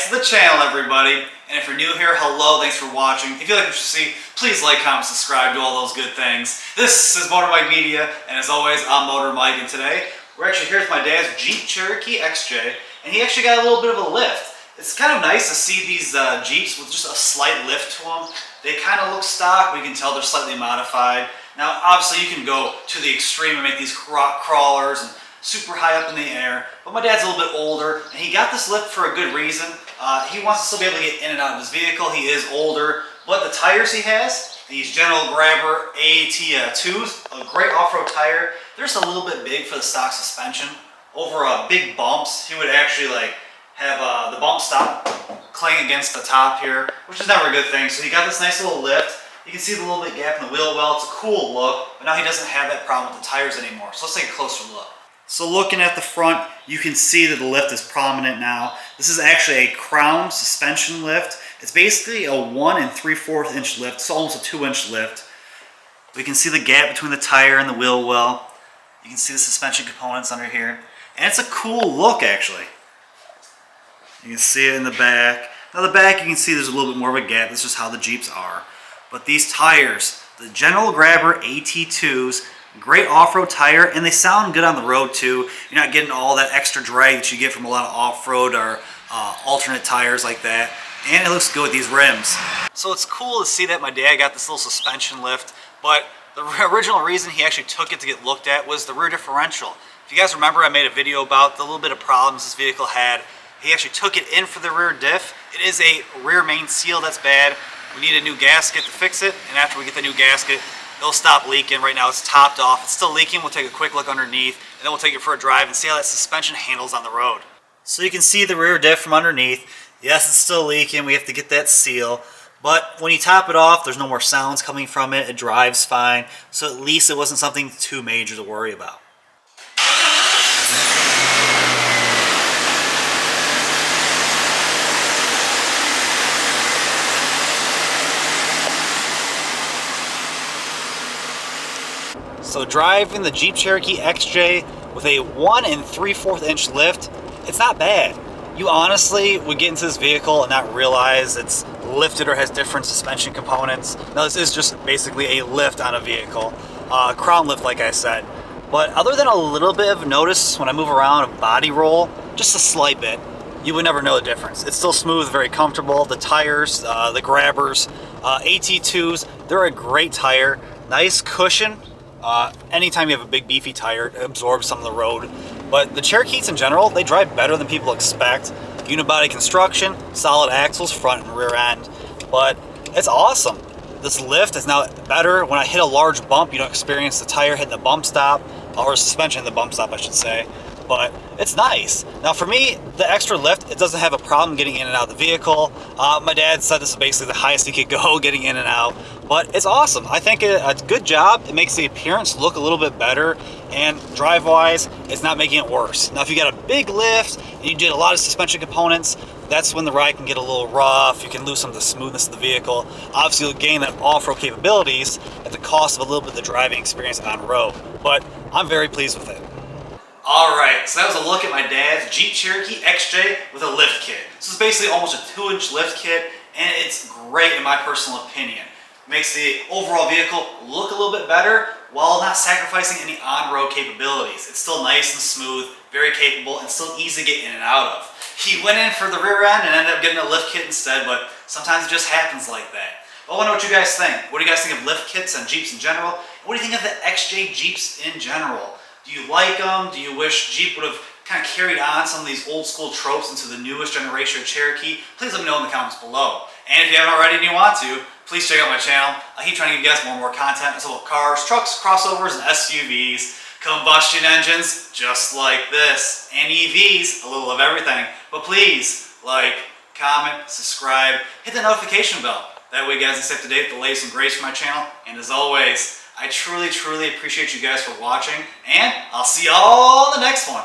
to the channel, everybody. And if you're new here, hello, thanks for watching. If you like what you see, please like, comment, subscribe, do all those good things. This is Motor Mike Media, and as always, I'm Motor Mike, and today we're actually here with my dad's Jeep Cherokee XJ, and he actually got a little bit of a lift. It's kind of nice to see these Jeeps with just a slight lift to them. They kind of look stock, but you can tell they're slightly modified. Now, obviously, you can go to the extreme and make these rock crawlers and super high up in the air, but my dad's a little bit older, and he got this lift for a good reason. He wants to still be able to get in and out of his vehicle. He is older, but the tires he has, these General Grabber AT2s, a great off-road tire. They're just a little bit big for the stock suspension. Over big bumps, he would actually have the bump stop clang against the top here, which is never a good thing. So he got this nice little lift. You can see the little bit gap in the wheel well. It's a cool look, but now he doesn't have that problem with the tires anymore. So let's take a closer look. So looking at the front, you can see that the lift is prominent now. This is actually a crown suspension lift. It's basically a 1 3/4 inch lift, so almost a 2-inch lift. We can see the gap between the tire and the wheel well. You can see the suspension components under here. And it's a cool look, actually. You can see it in the back. Now the back, you can see there's a little bit more of a gap. That's just how the Jeeps are. But these tires, the General Grabber AT2s, great off-road tire, and they sound good on the road too. You're not getting all that extra drag that you get from a lot of off-road or alternate tires like that. And it looks good with these rims. So it's cool to see that my dad got this little suspension lift, but the original reason he actually took it to get looked at was the rear differential. If you guys remember, I made a video about the little bit of problems this vehicle had. He actually took it in for the rear diff. It is a rear main seal that's bad. We need a new gasket to fix it, and after we get the new gasket, it'll stop leaking. Right now it's topped off. It's still leaking. We'll take a quick look underneath, and then we'll take it for a drive and see how that suspension handles on the road. So you can see the rear diff from underneath. Yes, it's still leaking. We have to get that seal. But when you top it off, there's no more sounds coming from it. It drives fine. So at least it wasn't something too major to worry about. So driving the Jeep Cherokee XJ with a 1 3/4 inch lift, it's not bad. You honestly would get into this vehicle and not realize it's lifted or has different suspension components. Now this is just basically a lift on a vehicle, crown lift like I said. But other than a little bit of notice when I move around a body roll, just a slight bit, you would never know the difference. It's still smooth, very comfortable. The tires, the Grabbers, AT2s, they're a great tire. Nice cushion. Anytime you have a big beefy tire, it absorbs some of the road. But the Cherokees in general, they drive better than people expect. Unibody construction, solid axles, front and rear end. But it's awesome. This lift is now better. When I hit a large bump, you don't experience the tire hitting the bump stop, or suspension hitting the bump stop, I should say. But it's nice. Now for me, the extra lift, it doesn't have a problem getting in and out of the vehicle. My dad said this is basically the highest he could go getting in and out, but it's awesome. I think it's a good job. It makes the appearance look a little bit better, and drive-wise, it's not making it worse. Now if you got a big lift and you did a lot of suspension components, that's when the ride can get a little rough. You can lose some of the smoothness of the vehicle. Obviously you'll gain that off-road capabilities at the cost of a little bit of the driving experience on road, but I'm very pleased with it. Alright, so that was a look at my dad's Jeep Cherokee XJ with a lift kit. This is basically almost a 2-inch lift kit, and it's great in my personal opinion. It makes the overall vehicle look a little bit better while not sacrificing any on-road capabilities. It's still nice and smooth, very capable, and still easy to get in and out of. He went in for the rear end and ended up getting a lift kit instead, but sometimes it just happens like that. I want to know what you guys think. What do you guys think of lift kits and Jeeps in general? What do you think of the XJ Jeeps in general? Do you like them? Do you wish Jeep would have kind of carried on some of these old school tropes into the newest generation of Cherokee? Please let me know in the comments below. And if you haven't already and you want to, please check out my channel. I keep trying to give you guys more and more content about cars, trucks, crossovers, and SUVs, combustion engines, just like this, and EVs, a little of everything. But please, like, comment, subscribe, hit the notification bell. That way you guys can stay up to date with the latest and greatest from my channel. And as always, I truly, truly appreciate you guys for watching, and I'll see y'all in the next one.